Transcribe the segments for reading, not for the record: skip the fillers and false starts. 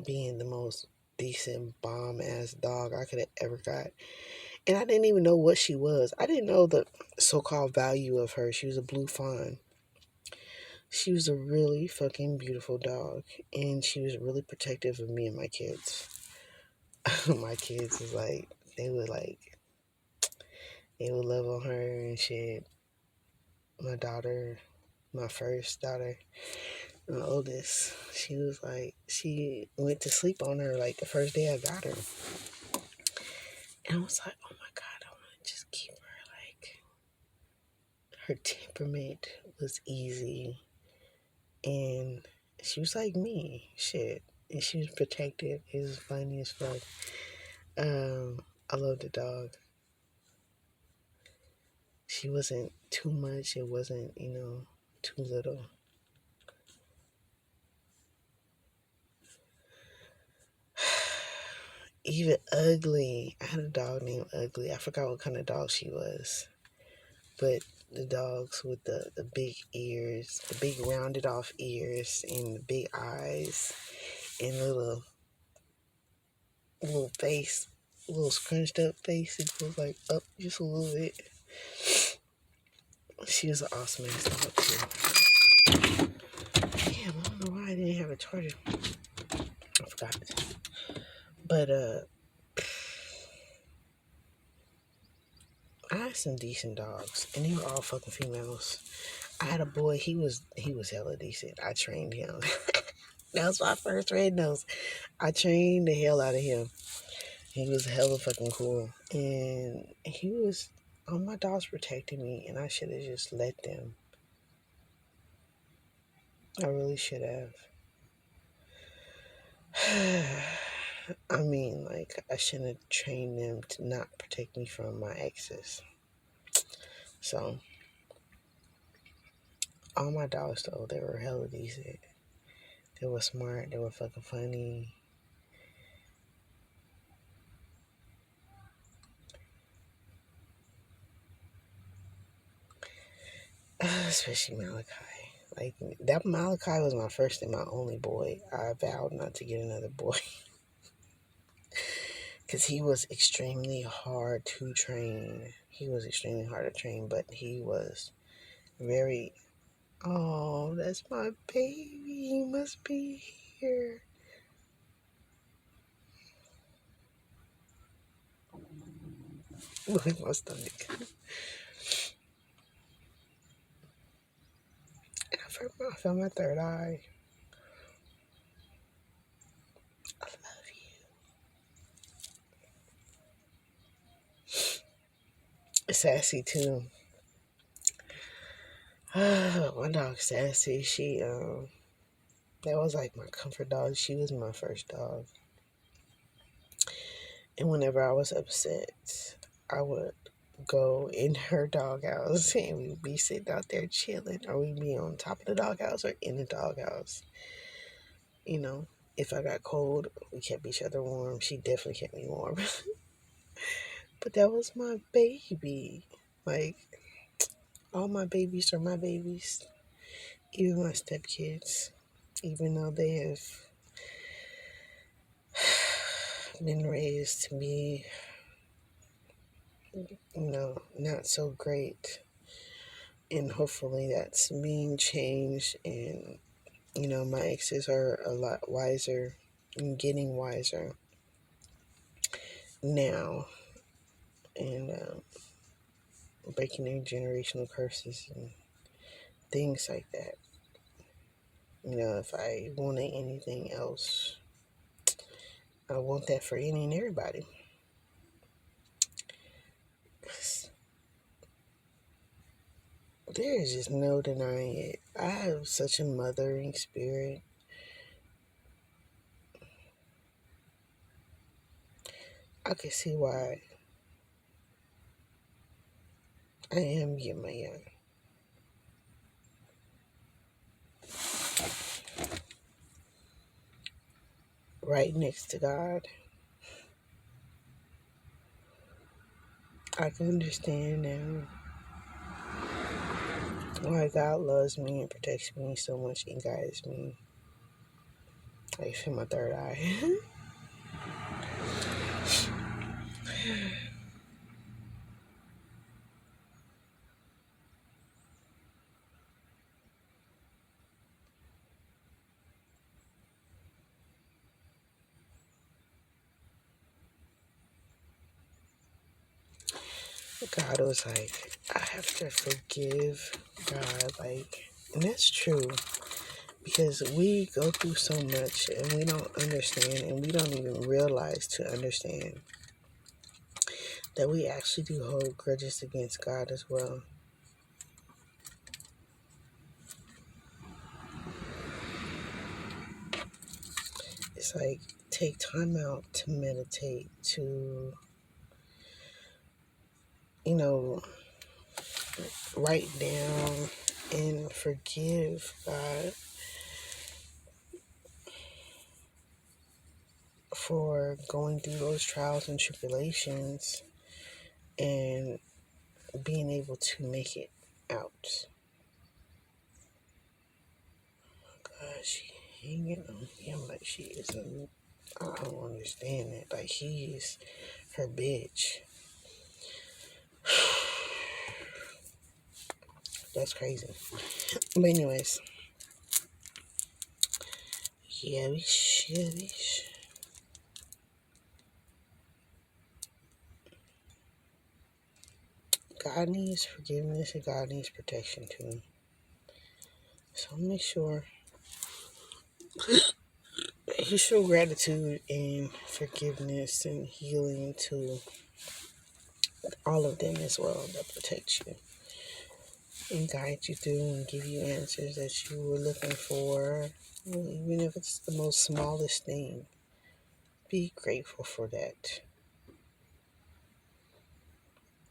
being the most decent bomb ass dog I could have ever got. And I didn't even know what she was. I didn't know the so called value of her. She was a blue fawn. She was a really fucking beautiful dog. And she was really protective of me and my kids. My kids was like, they would love on her and shit. My daughter, my first daughter, my oldest, she was like, she went to sleep on her like the first day I got her. And I was like, oh my God, I want to just keep her. Like, her temperament was easy. And she was like me. Shit. And she was protective. It was funny as fuck. I love the dog. She wasn't too much. It wasn't, too little. Even Ugly. I had a dog named Ugly. I forgot what kind of dog she was. But the dogs with the big ears, the big rounded off ears, and the big eyes, and little face, little scrunched up face. It was like up just a little bit. She was an awesome ass dog too. Damn, I don't know why I didn't have a charger. I forgot. But I had some decent dogs, and they were all fucking females. I had a boy. He was hella decent. I trained him. That was my first red nose. I trained the hell out of him. He was hella fucking cool, and he was. All my dogs protected me, and I should have just let them. I really should have. I mean, like, I shouldn't have trained them to not protect me from my exes. So, all my dogs, though, they were hella decent. They were smart. They were fucking funny. Especially Malachi. Like, that Malachi was my first and my only boy. I vowed not to get another boy. Because he was extremely hard to train. He was extremely hard to train, but he was very. Oh, that's my baby. He must be here. Look at my stomach. And I felt my third eye. I love you. Sassy too. My dog Sassy. That was like my comfort dog. She was my first dog. And whenever I was upset, I would go in her doghouse and we'd be sitting out there chilling, or we'd be on top of the doghouse or in the doghouse. You know, if I got cold, we kept each other warm. She definitely kept me warm. But that was my baby. Like, all my babies are my babies. Even my stepkids. Even though they have been raised to be, not so great. And hopefully that's being changed. And, my exes are a lot wiser and getting wiser now. And breaking their generational curses and things like that. If I wanted anything else, I want that for any and everybody. There is just no denying it. I have such a mothering spirit. I can see why I am getting my young. Right next to God. I can understand now why God loves me and protects me so much and guides me. Like, feel my third eye. God was like, I have to forgive God. Like, and that's true. Because we go through so much and we don't understand and we don't even realize to understand that we actually do hold grudges against God as well. It's like, take time out to meditate, to, you know, write down and forgive God for going through those trials and tribulations and being able to make it out. God, she hanging on him like she is a, I don't understand that. Like, he's her bitch. That's crazy. But anyways, yeah, we should. God needs forgiveness and God needs protection too. So make sure you show gratitude and forgiveness and healing to all of them as well that protect you and guide you through and give you answers that you were looking for. Even if it's the most smallest thing, be grateful for that.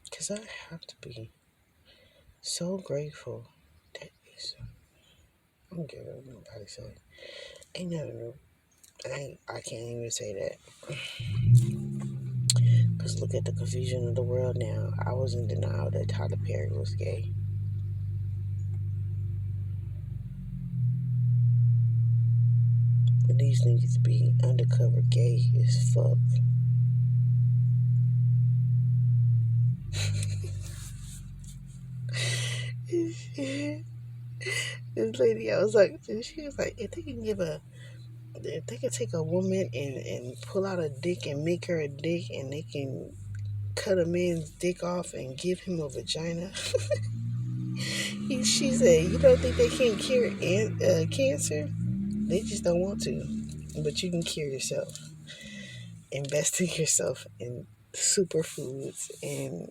Because I have to be so grateful. That is, I don't care what nobody say. Ain't nothing. I can't even say that. Because look at the confusion of the world now. I was in denial that Tyler Perry was gay. But these niggas be undercover gay as fuck. This lady, I was like, she was like, if they could take a woman and pull out a dick and make her a dick and they can cut a man's dick off and give him a vagina. She said, you don't think they can't cure cancer? They just don't want to. But you can cure yourself. Invest in yourself in superfoods and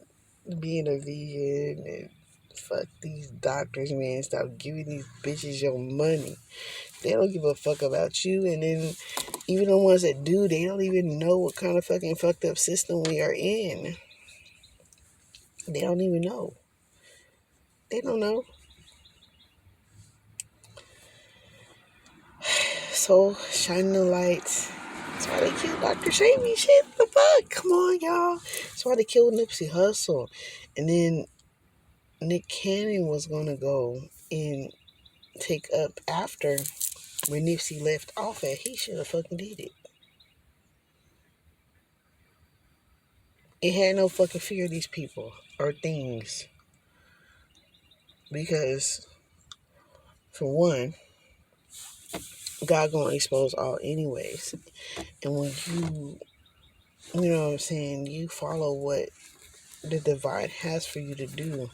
being a vegan and fuck these doctors, man. Stop giving these bitches your money. They don't give a fuck about you. And then even the ones that do, they don't even know what kind of fucking fucked up system we are in. They don't even know. They don't know. So, shining the lights. That's why they killed Dr. Shamey. Shit, the fuck? Come on, y'all. That's why they killed Nipsey Hussle. And then Nick Cannon was going to go and take up after when Nipsey left off at. He should have fucking did it. It had no fucking fear of these people or things. Because, for one, God gonna expose all anyways. And when you know what I'm saying, you follow what the divine has for you to do,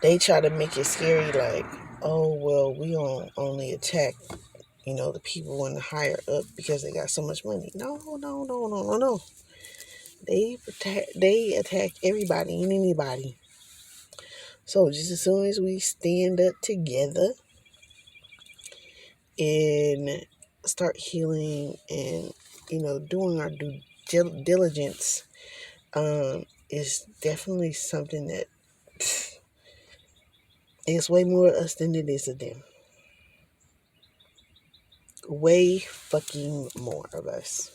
they try to make it scary like, oh, well, we don't only attack, the people in the higher up because they got so much money. No. They attack everybody and anybody. So just as soon as we stand up together and start healing and, doing our due diligence, is definitely something that is way more of us than it is of them. Way fucking more of us.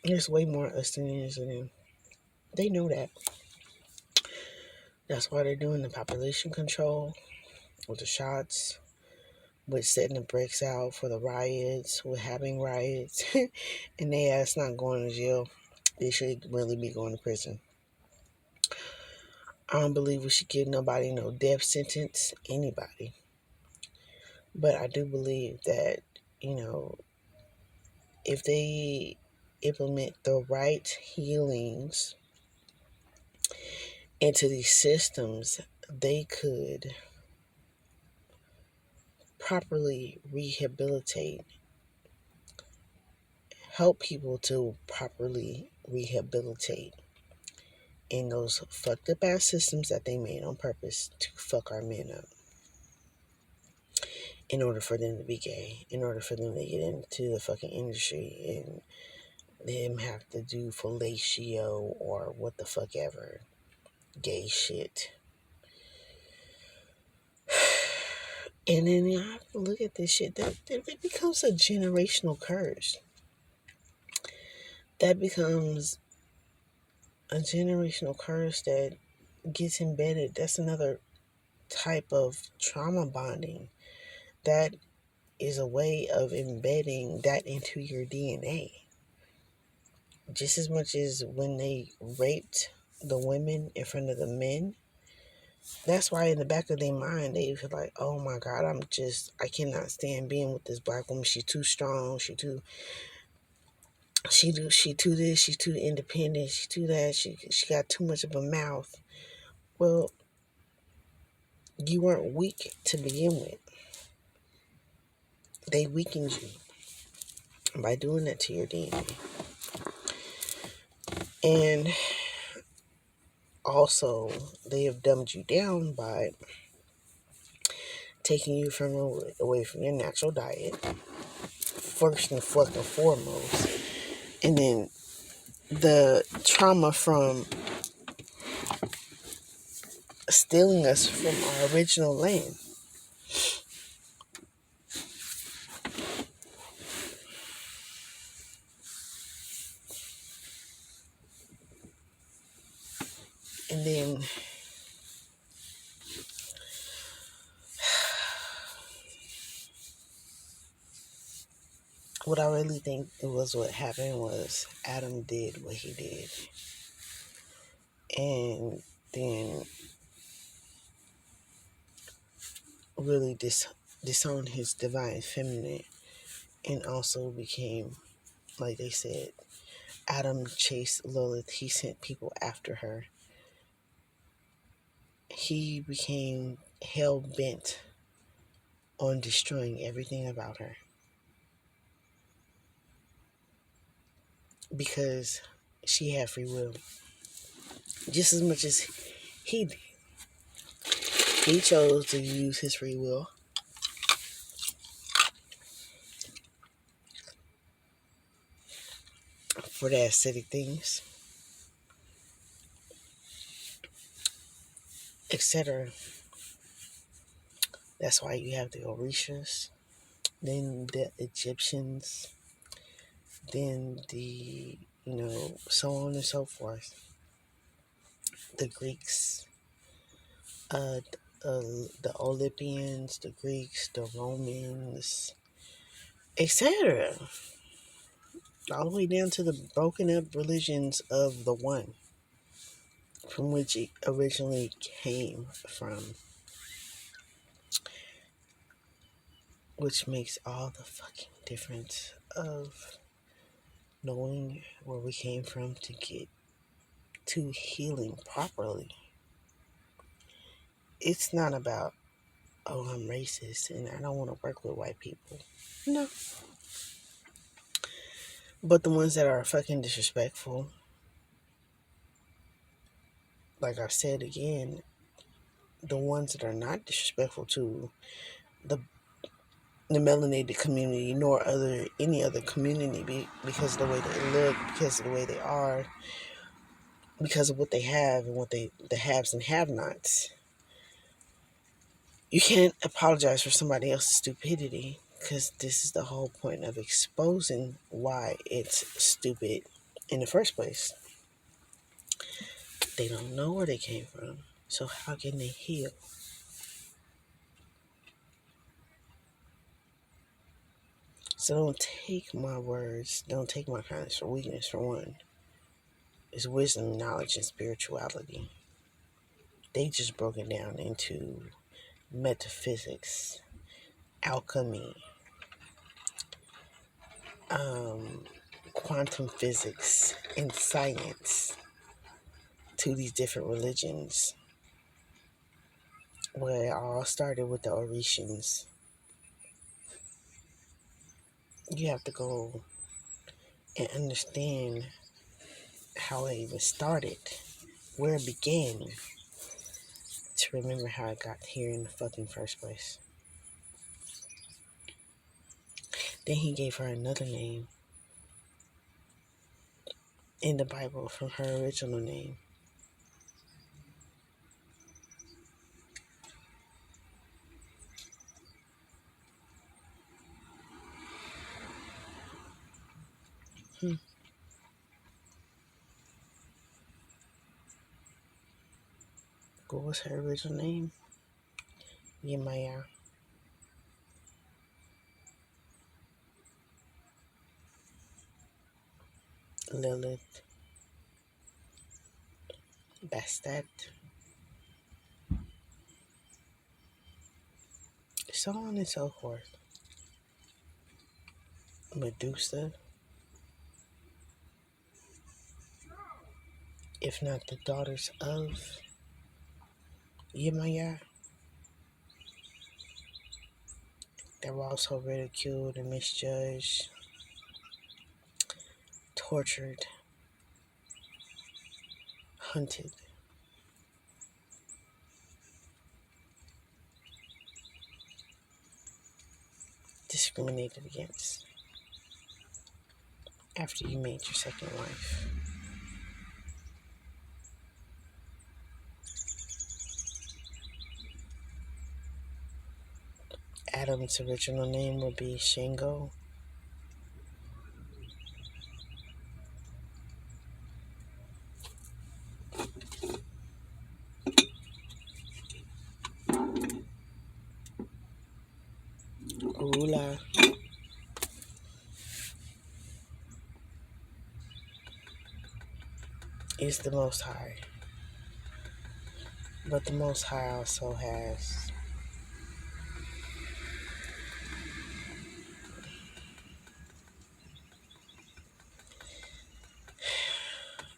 There's way more us than there is of them. They know that. That's why they're doing the population control with the shots, with setting the bricks out for the riots, with having riots, and they ass not going to jail. They should really be going to prison. I don't believe we should give nobody no death sentence, anybody. But I do believe that, you know, if they implement the right healings into these systems, they could properly rehabilitate, help people to properly rehabilitate in those fucked up ass systems that they made on purpose to fuck our men up. In order for them to be gay, in order for them to get into the fucking industry and them have to do fellatio or what the fuck ever gay shit. And then you have to look at this shit. That it becomes a generational curse. That becomes a generational curse that gets embedded. That's another type of trauma bonding. That is a way of embedding that into your DNA. Just as much as when they raped the women in front of the men, that's why in the back of their mind they feel like, oh my God, I cannot stand being with this black woman. She's too strong. She too this. She's too independent. She too that. She got too much of a mouth. Well, you weren't weak to begin with. They weakened you by doing that to your DNA. And also, they have dumbed you down by taking you away from your natural diet, first and fucking foremost. And then the trauma from stealing us from our original land. And then what I really think it was what happened was Adam did what he did. And then really disowned his divine feminine and also became, like they said, Adam chased Lilith. He sent people after her. He became hell bent on destroying everything about her. Because she had free will. Just as much as he did. He chose to use his free will for the aesthetic things, etc. That's why you have the Orishas, then the Egyptians, then the, so on and so forth. The Greeks, uh, the Olympians, the Greeks, the Romans, etc. All the way down to the broken up religions of the one from which it originally came from. Which makes all the fucking difference of knowing where we came from to get to healing properly. It's not about, oh, I'm racist and I don't want to work with white people. No. But the ones that are fucking disrespectful, like I said again, the ones that are not disrespectful to the melanated community nor any other community because of the way they look, because of the way they are, because of what they have and what the haves and have-nots. You can't apologize for somebody else's stupidity because this is the whole point of exposing why it's stupid in the first place. They don't know where they came from. So how can they heal? So don't take my words, don't take my kindness for weakness, for one. It's wisdom, knowledge, and spirituality. They just broke it down into metaphysics, alchemy, quantum physics, and science to these different religions, where it all started with the Orishans. You have to go and understand how it even started, where it began, to remember how it got here in the fucking first place. Then he gave her another name in the Bible from her original name. What was her original name? Yemaya. Lilith. Bastet. So on and so forth. Medusa. If not the daughters of Yemaya, they were also ridiculed and misjudged, tortured, hunted, discriminated against after you made your second wife. Adam's original name would be Shango. Ula. Is the Most High. But the Most High also has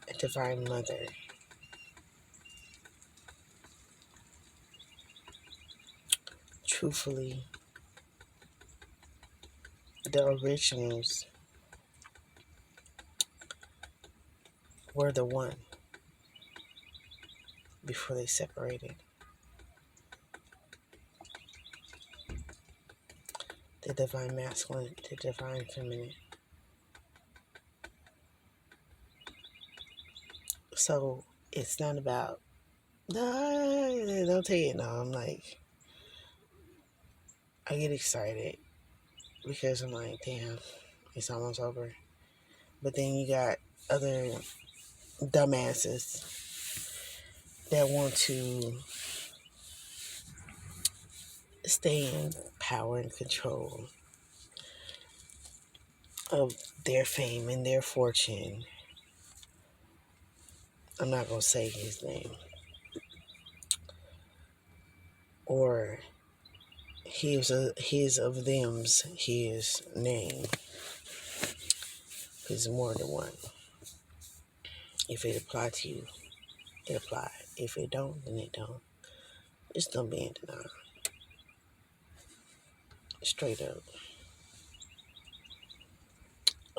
a Divine Mother. Truthfully, the originals were the one before they separated. The Divine Masculine, the Divine Feminine. So it's not about, don't take it now. I'm like, I get excited because I'm like, damn, it's almost over. But then you got other dumbasses that want to stay in power and control of their fame and their fortune. I'm not going to say his name. Or his of them's his name. Because more than one. If it apply to you, it apply. If it don't, then it don't. Just don't be in denial. Straight up.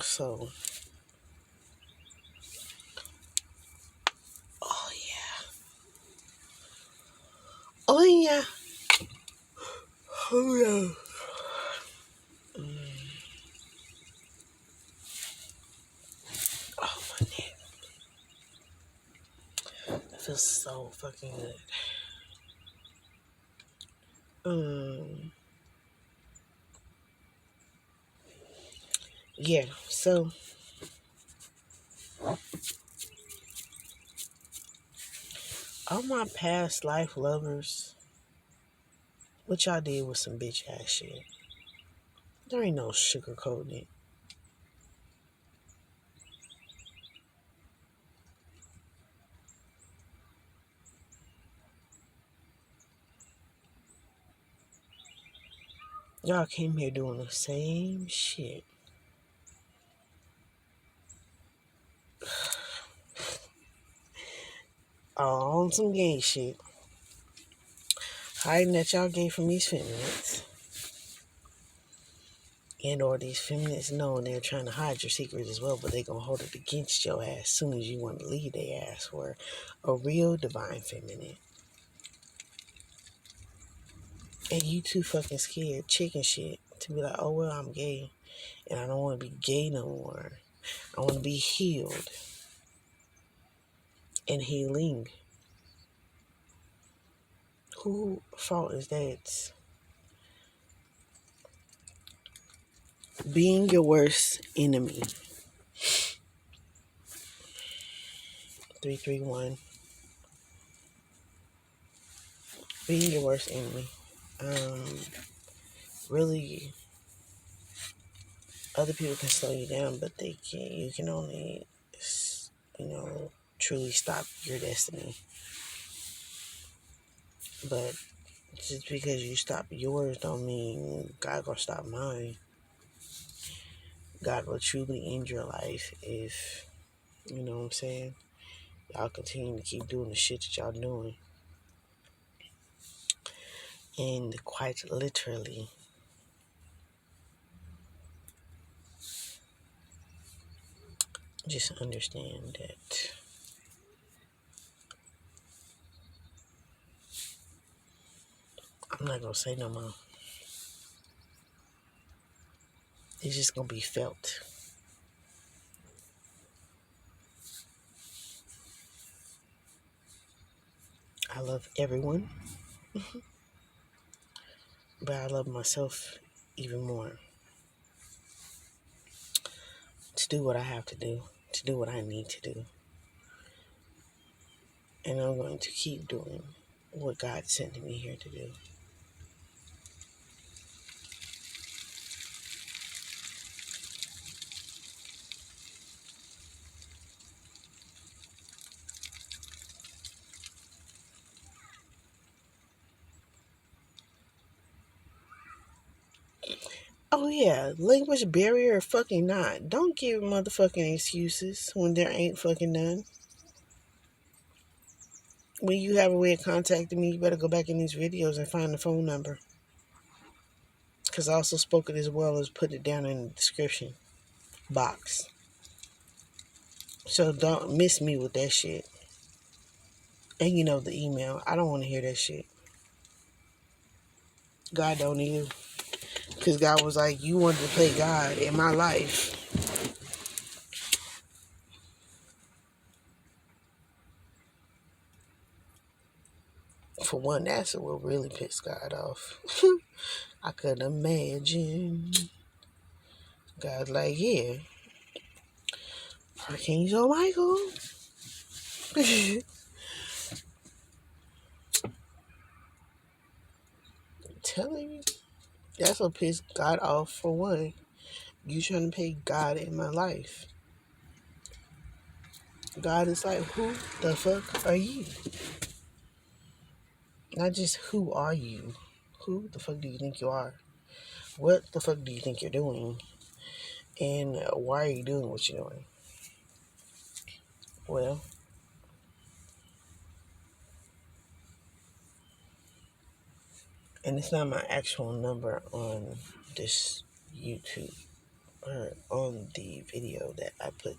So, oh yeah. Oh yeah. Oh yeah. Oh my neck. That feels so fucking good. Yeah, so All my past life lovers, what y'all did was some bitch ass shit. There ain't no sugarcoating it. Y'all came here doing the same shit. All on some gay shit. Hiding that y'all gay from these feminists. And or these feminists knowing they're trying to hide your secret as well, but they gonna hold it against your ass as soon as you want to leave their ass for a real divine feminine. And you too fucking scared, chicken shit, to be like, oh well, I'm gay. And I don't want to be gay no more. I want to be healed and healing. Who fault is that? Being your worst enemy. 331. Being your worst enemy. Really, other people can slow you down, but they can't. You can only, truly stop your destiny. But just because you stop yours don't mean God gonna stop mine. God will truly end your life if, you know what I'm saying, y'all continue to keep doing the shit that y'all doing. And quite literally, just understand that I'm not gonna say no more. It's just gonna be felt. I love everyone, but I love myself even more. To do what I have to do what I need to do. And I'm going to keep doing what God sent me here to do. Oh yeah, language barrier or fucking not. Don't give motherfucking excuses when there ain't fucking none. When you have a way of contacting me, you better go back in these videos and find the phone number. Because I also spoke it as well as put it down in the description box. So don't miss me with that shit. And you know the email. I don't want to hear that shit. God don't either. Because God was like, you wanted to play God in my life. For one, that's what really pissed God off. I could imagine. God's like, yeah, Archangel Michael. Telling you. That's what pissed God off for one. You trying to pay God in my life. God is like, who the fuck are you? Not just who are you. Who the fuck do you think you are? What the fuck do you think you're doing? And why are you doing what you're doing? Well, and it's not my actual number on this YouTube or on the video that I put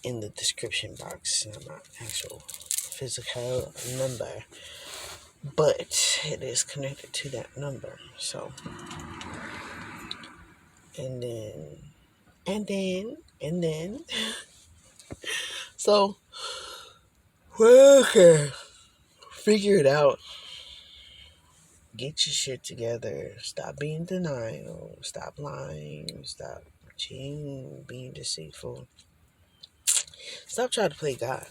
in the description box. It's not my actual physical number, but it is connected to that number. So, and then, so, okay, figure it out. Get your shit together. Stop being denial. Stop lying. Stop cheating, being deceitful. Stop trying to play God.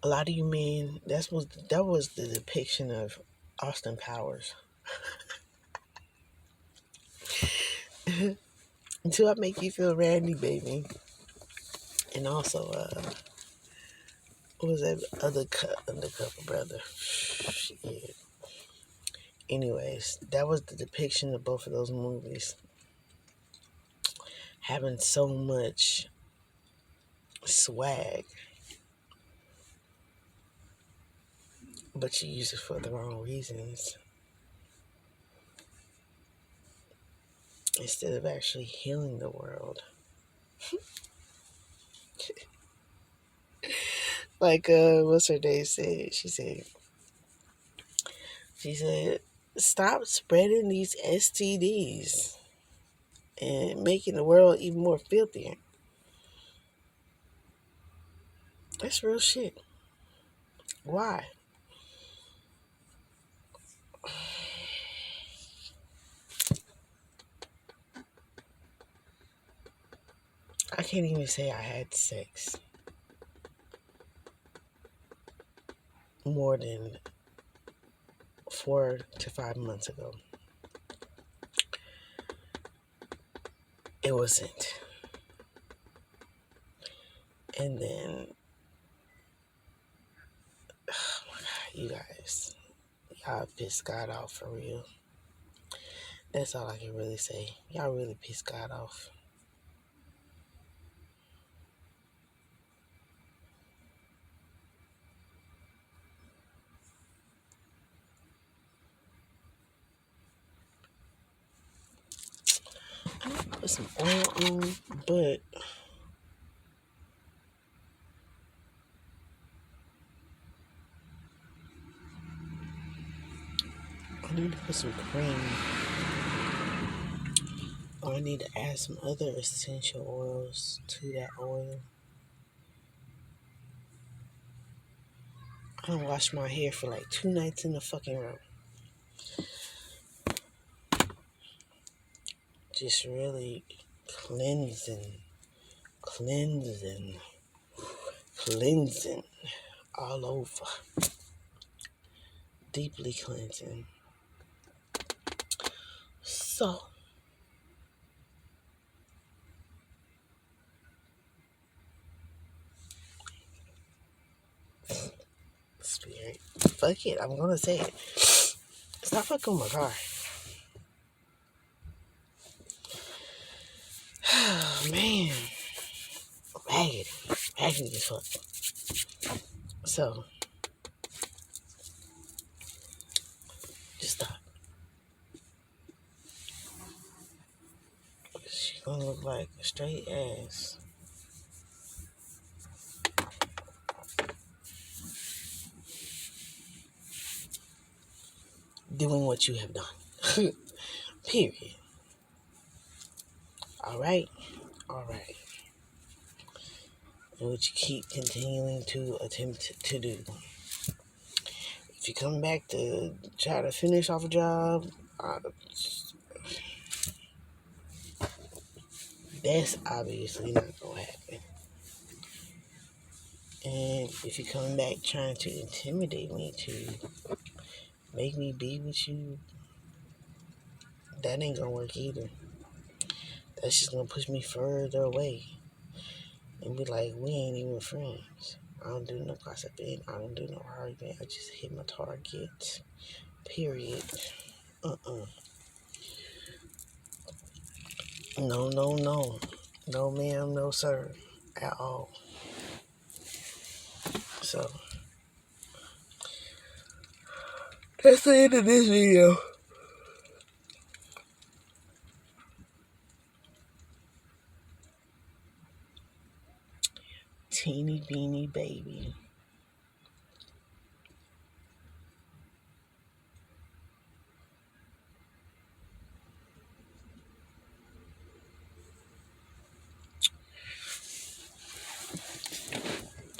A lot of you men, that was the depiction of Austin Powers. Until I make you feel Randy, baby. And also, what was that undercover brother? Shit. Anyways, that was the depiction of both of those movies. Having so much swag, but you use it for the wrong reasons. Instead of actually healing the world. Like, what's her name said? She said, stop spreading these STDs and making the world even more filthier. That's real shit. Why? I can't even say I had sex more than 4 to 5 months ago. It wasn't. And then, oh my God, you guys, y'all pissed God off for real. That's all I can really say. Y'all really pissed God off. I need to put some oil on, but I need to put some cream. Or I need to add some other essential oils to that oil. I don't wash my hair for like 2 nights in a fucking row. Just really cleansing all over. Deeply cleansing. So, spirit, fuck it, I'm gonna say it. Stop fucking with my car. Oh, man. Raggedy as fuck. So, just stop. She's gonna look like a straight ass. Doing what you have done. Period. Alright? Alright. And what you keep continuing to attempt to do. If you come back to try to finish off a job, that's obviously not gonna happen. And if you come back trying to intimidate me to make me be with you, that ain't gonna work either. That's just gonna push me further away and be like, we ain't even friends. I don't do no gossiping. I don't do no arguing. I just hit my target. Period. No, no, no. No, ma'am, no, sir. At all. So, that's the end of this video. Teeny beanie baby.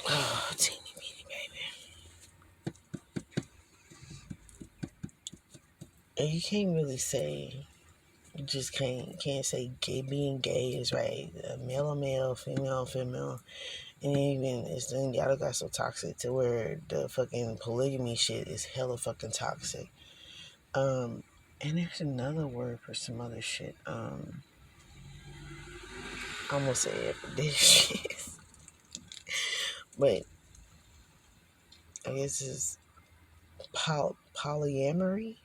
Oh, And you can't really say, you just can't say being gay is right. Male on male, female on female. And even it's then y'all got so toxic to where the fucking polygamy shit is hella fucking toxic. And there's another word for some other shit. I'm gonna say it for this shit. But I guess it's polyamory.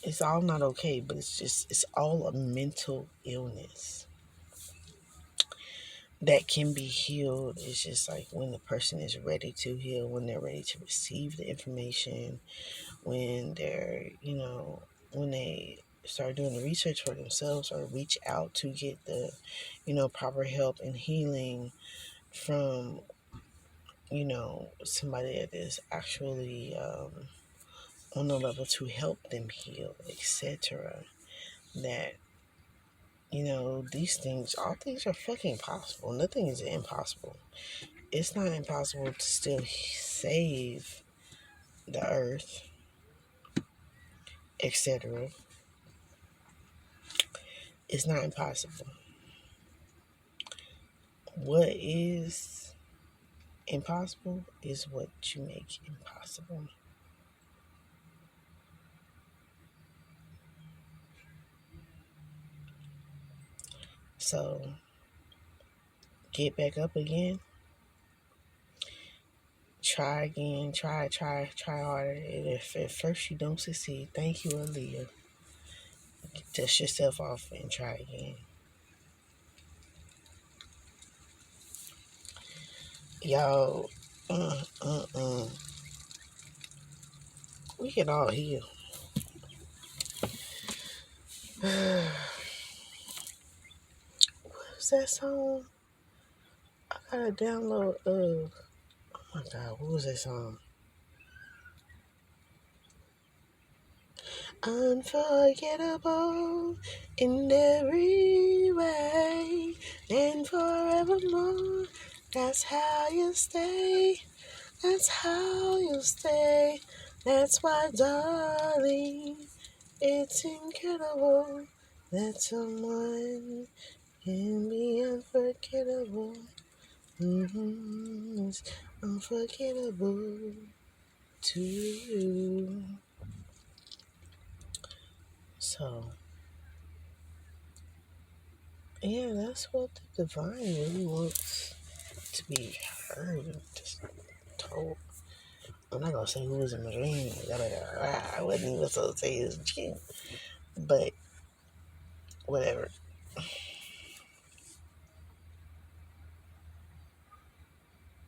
It's all not okay, but it's all a mental illness that can be healed. It's just like when the person is ready to heal, when they're ready to receive the information, when they're, when they start doing the research for themselves or reach out to get the, proper help and healing from, somebody that is actually on the level to help them heal, etc. That, these things, all things are fucking possible. Nothing is impossible. It's not impossible to still save the earth, etc. It's not impossible. What is impossible is what you make impossible. So get back up again. Try again. Try harder. And if at first you don't succeed, thank you, Aaliyah. Dust yourself off and try again. Y'all, we can all heal. What's that song? I gotta download. Oh my God, what was that song? Unforgettable in every way and forevermore. That's how you stay. That's how you stay. That's why, darling, it's incredible that someone can be unforgettable. It's unforgettable to you. So, yeah, that's what the divine really wants to be heard and just told. I'm not gonna say who was in my dream. I wasn't even supposed to say his dream, but whatever.